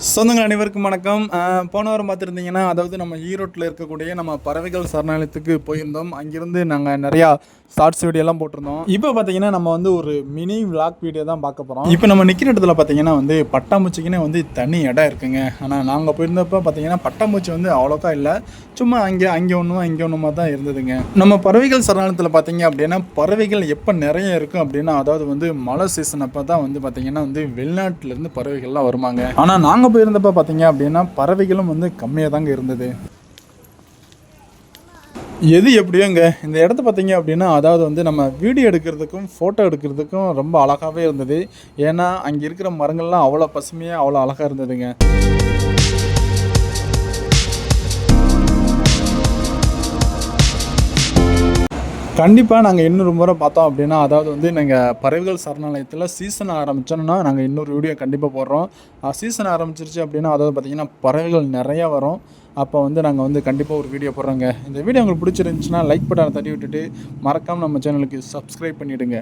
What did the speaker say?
சொந்தங்கள் அனைவருக்கும் வணக்கம். போன வாரம் பார்த்துருந்தீங்கன்னா, அதாவது நம்ம ஈரோட்டில் இருக்கக்கூடிய நம்ம பறவைகள் சரணாலயத்துக்கு போயிருந்தோம். அங்கிருந்து நாங்கள் நிறையா ஷார்ட்ஸ் வீடியோலாம் போட்டிருந்தோம். இப்போ பார்த்தீங்கன்னா, நம்ம வந்து ஒரு மினி விளாக் வீடியோ தான் பார்க்க போகிறோம். இப்போ நம்ம நிற்கிற இடத்துல பார்த்தீங்கன்னா வந்து பட்டாம்பூச்சிக்குன்னு வந்து தனி இடம் இருக்குங்க. ஆனால் நாங்கள் போயிருந்தப்போ பார்த்தீங்கன்னா பட்டாம்பூச்சி வந்து அவ்வளோக்கா இல்லை, சும்மா அங்கே ஒன்றுமா இங்கே ஒன்றுமா தான் இருந்ததுங்க. நம்ம பறவைகள் சரணாலயத்தில் பார்த்தீங்க அப்படின்னா பறவைகள் எப்போ நிறைய இருக்கும் அப்படின்னா, அதாவது வந்து மழை சீசன் அப்போ தான் வந்து பார்த்தீங்கன்னா வந்து வெளிநாட்டிலேருந்து பறவைகள்லாம் வருவாங்க. ஆனால் நாங்கள் போயிருந்தப்போ பார்த்தீங்க அப்படின்னா பறவைகளும் வந்து கம்மியாக தாங்க இருந்தது. எது எப்படியோங்க இந்த இடத்த பார்த்தீங்க அப்படின்னா, அதாவது வந்து நம்ம வீடியோ எடுக்கிறதுக்கும் ஃபோட்டோ எடுக்கிறதுக்கும் ரொம்ப அழகாகவே இருந்தது. ஏன்னா அங்கே இருக்கிற மரங்கள்லாம் அவ்வளோ பசுமையாக அவ்வளோ அழகாக இருந்ததுங்க. கண்டிப்பாக நாங்கள் இன்னொரு முறை பார்த்தோம் அப்படின்னா, அதாவது வந்து நாங்கள் பறவைகள் சரணாலயத்தில் சீசன் ஆரம்பித்தோன்னா நாங்கள் இன்னொரு வீடியோ கண்டிப்பாக போடுறோம். சீசன் ஆரம்பிச்சிருச்சு அப்படின்னா, அதாவது பார்த்திங்கன்னா பறவைகள் நிறையா வரும். அப்போ வந்து நாங்கள் வந்து கண்டிப்பாக ஒரு வீடியோ போடுறோங்க. இந்த வீடியோ உங்களுக்கு பிடிச்சிருந்துச்சுன்னா லைக் பட்டனை தட்டி விட்டுட்டு மறக்காமல் நம்ம சேனலுக்கு சப்ஸ்கிரைப் பண்ணிவிடுங்க.